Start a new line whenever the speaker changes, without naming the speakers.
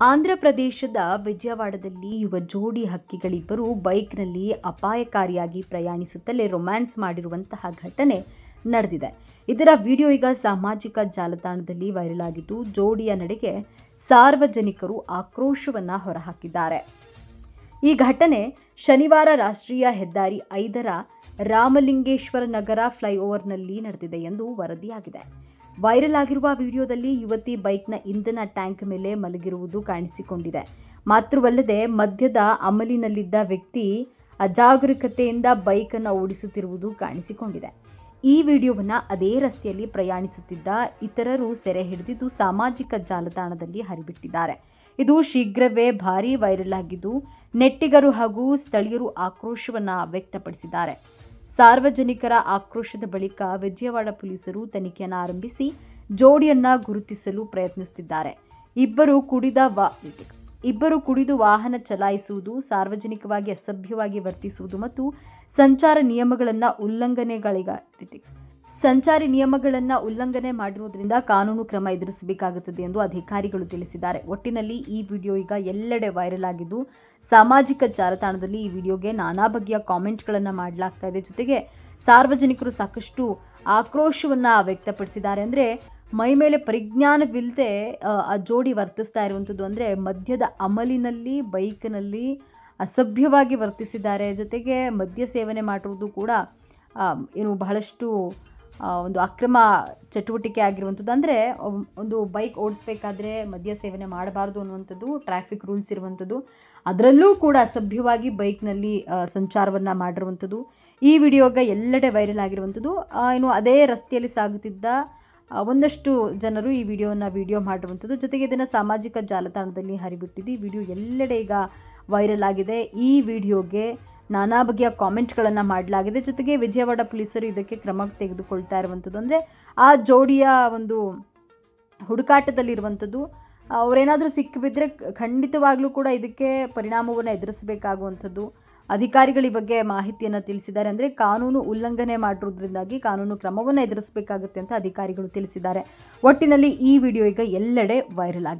ಆಂಧ್ರ ಪ್ರದೇಶದ ವಿಜಯವಾಡದಲ್ಲಿ ಯುವ ಜೋಡಿ ಹಕ್ಕಿಗಳಿಬ್ಬರು ಬೈಕ್ನಲ್ಲಿ ಅಪಾಯಕಾರಿಯಾಗಿ ಪ್ರಯಾಣಿಸುತ್ತಲೇ ರೊಮ್ಯಾನ್ಸ್ ಮಾಡಿರುವಂತಹ ಘಟನೆ ನಡೆದಿದೆ. ಇದರ ವಿಡಿಯೋ ಈಗ ಸಾಮಾಜಿಕ ಜಾಲತಾಣದಲ್ಲಿ ವೈರಲ್ ಆಗಿದ್ದು, ಜೋಡಿಯ ನಡೆಗೆ ಸಾರ್ವಜನಿಕರು ಆಕ್ರೋಶವನ್ನ ಹೊರಹಾಕಿದ್ದಾರೆ. ಈ ಘಟನೆ ಶನಿವಾರ ರಾಷ್ಟ್ರೀಯ ಹೆದ್ದಾರಿ 5ರ ರಾಮಲಿಂಗೇಶ್ವರ ನಗರ ಫ್ಲೈಓವರ್ನಲ್ಲಿ ನಡೆದಿದೆ ಎಂದು ವರದಿಯಾಗಿದೆ. ವೈರಲ್ ಆಗಿರುವ ವಿಡಿಯೋದಲ್ಲಿ ಯುವತಿ ಬೈಕ್ನ ಇಂಧನ ಟ್ಯಾಂಕ್ ಮೇಲೆ ಮಲಗಿರುವುದು ಕಾಣಿಸಿಕೊಂಡಿದೆ. ಮಾತ್ರವಲ್ಲದೆ ಮದ್ಯದ ಅಮಲಿನಲ್ಲಿದ್ದ ವ್ಯಕ್ತಿ ಅಜಾಗರೂಕತೆಯಿಂದ ಬೈಕ್ ಅನ್ನು ಓಡಿಸುತ್ತಿರುವುದು ಕಾಣಿಸಿಕೊಂಡಿದೆ. ಈ ವಿಡಿಯೋವನ್ನು ಅದೇ ರಸ್ತೆಯಲ್ಲಿ ಪ್ರಯಾಣಿಸುತ್ತಿದ್ದ ಇತರರು ಸೆರೆ ಹಿಡಿದಿದ್ದು ಸಾಮಾಜಿಕ ಜಾಲತಾಣದಲ್ಲಿ ಹರಿಬಿಟ್ಟಿದ್ದಾರೆ. ಇದು ಶೀಘ್ರವೇ ಭಾರೀ ವೈರಲ್ ಆಗಿದ್ದು, ನೆಟ್ಟಿಗರು ಹಾಗೂ ಸ್ಥಳೀಯರು ಆಕ್ರೋಶವನ್ನು ವ್ಯಕ್ತಪಡಿಸಿದ್ದಾರೆ. ಸಾರ್ವಜನಿಕರ ಆಕ್ರೋಶದ ಬಳಿಕ ವಿಜಯವಾಡ ಪೊಲೀಸರು ತನಿಖೆಯನ್ನು ಆರಂಭಿಸಿ ಜೋಡಿಯನ್ನ ಗುರುತಿಸಲು ಪ್ರಯತ್ನಿಸುತ್ತಿದ್ದಾರೆ. ಇಬ್ಬರು ಕುಡಿದು ವಾಹನ ಚಲಾಯಿಸುವುದು, ಸಾರ್ವಜನಿಕವಾಗಿ ಅಸಭ್ಯವಾಗಿ ವರ್ತಿಸುವುದು ಮತ್ತು ಸಂಚಾರಿ ನಿಯಮಗಳನ್ನು ಉಲ್ಲಂಘನೆ ಮಾಡಿರುವುದರಿಂದ ಕಾನೂನು ಕ್ರಮ ಎದುರಿಸಬೇಕಾಗುತ್ತದೆ ಎಂದು ಅಧಿಕಾರಿಗಳು ತಿಳಿಸಿದ್ದಾರೆ. ಒಟ್ಟಿನಲ್ಲಿ ಈ ವಿಡಿಯೋ ಈಗ ಎಲ್ಲೆಡೆ ವೈರಲ್ ಆಗಿದ್ದು, ಸಾಮಾಜಿಕ ಜಾಲತಾಣದಲ್ಲಿ ಈ ವಿಡಿಯೋಗೆ ನಾನಾ ಬಗೆಯ ಕಾಮೆಂಟ್ಗಳನ್ನು ಮಾಡಲಾಗ್ತಾ ಇದೆ. ಜೊತೆಗೆ ಸಾರ್ವಜನಿಕರು ಸಾಕಷ್ಟು ಆಕ್ರೋಶವನ್ನು ವ್ಯಕ್ತಪಡಿಸಿದ್ದಾರೆ. ಅಂದರೆ ಮೈ ಮೇಲೆ ಪರಿಜ್ಞಾನವಿಲ್ಲದೆ ಆ ಜೋಡಿ ವರ್ತಿಸ್ತಾ ಇರುವಂಥದ್ದು. ಅಂದರೆ ಮದ್ಯದ ಅಮಲಿನಲ್ಲಿ ಬೈಕ್ನಲ್ಲಿ ಅಸಭ್ಯವಾಗಿ ವರ್ತಿಸಿದ್ದಾರೆ. ಜೊತೆಗೆ ಮದ್ಯ ಸೇವನೆ ಮಾಡಿರುವುದು ಕೂಡ ಬಹಳಷ್ಟು ಒಂದು ಅಕ್ರಮ ಚಟುವಟಿಕೆ ಆಗಿರುವಂಥದ್ದು. ಅಂದರೆ ಒಂದು ಬೈಕ್ ಓಡಿಸ್ಬೇಕಾದ್ರೆ ಮದ್ಯ ಸೇವನೆ ಮಾಡಬಾರ್ದು ಅನ್ನುವಂಥದ್ದು ಟ್ರಾಫಿಕ್ ರೂಲ್ಸ್ ಇರುವಂಥದ್ದು. ಅದರಲ್ಲೂ ಕೂಡ ಅಸಭ್ಯವಾಗಿ ಬೈಕ್ನಲ್ಲಿ ಸಂಚಾರವನ್ನು ಮಾಡಿರುವಂಥದ್ದು. ಈ ವಿಡಿಯೋಗೆ ಎಲ್ಲೆಡೆ ವೈರಲ್ ಆಗಿರುವಂಥದ್ದು. ಅದೇ ರಸ್ತೆಯಲ್ಲಿ ಸಾಗುತ್ತಿದ್ದ ಒಂದಷ್ಟು ಜನರು ಈ ವಿಡಿಯೋ ಮಾಡಿರುವಂಥದ್ದು. ಜೊತೆಗೆ ಇದನ್ನು ಸಾಮಾಜಿಕ ಜಾಲತಾಣದಲ್ಲಿ ಹರಿಬಿಟ್ಟಿದ್ದು ಈ ವಿಡಿಯೋ ಎಲ್ಲೆಡೆ ಈಗ ವೈರಲ್ ಆಗಿದೆ. ಈ ವಿಡಿಯೋಗೆ ನಾನಾ ಬಗೆಯ ಕಾಮೆಂಟ್ಗಳನ್ನು ಮಾಡಲಾಗಿದೆ. ಜೊತೆಗೆ ವಿಜಯವಾಡ ಪೊಲೀಸರು ಇದಕ್ಕೆ ಕ್ರಮ ತೆಗೆದುಕೊಳ್ತಾ ಇರುವಂಥದ್ದು. ಅಂದರೆ ಆ ಜೋಡಿಯ ಒಂದು ಹುಡುಕಾಟದಲ್ಲಿರುವಂಥದ್ದು. ಅವರೇನಾದರೂ ಸಿಕ್ಕಿಬಿದ್ದರೆ ಖಂಡಿತವಾಗ್ಲೂ ಕೂಡ ಇದಕ್ಕೆ ಪರಿಣಾಮವನ್ನು ಎದುರಿಸಬೇಕಾಗುವಂಥದ್ದು. ಅಧಿಕಾರಿಗಳು ಈ ಬಗ್ಗೆ ಮಾಹಿತಿಯನ್ನು ತಿಳಿಸಿದ್ದಾರೆ. ಅಂದರೆ ಕಾನೂನು ಉಲ್ಲಂಘನೆ ಮಾಡಿರುವುದರಿಂದಾಗಿ ಕಾನೂನು ಕ್ರಮವನ್ನು ಎದುರಿಸಬೇಕಾಗುತ್ತೆ ಅಂತ ಅಧಿಕಾರಿಗಳು ತಿಳಿಸಿದ್ದಾರೆ. ಒಟ್ಟಿನಲ್ಲಿ ಈ ವಿಡಿಯೋ ಈಗ ಎಲ್ಲೆಡೆ ವೈರಲ್ ಆಗಿದೆ.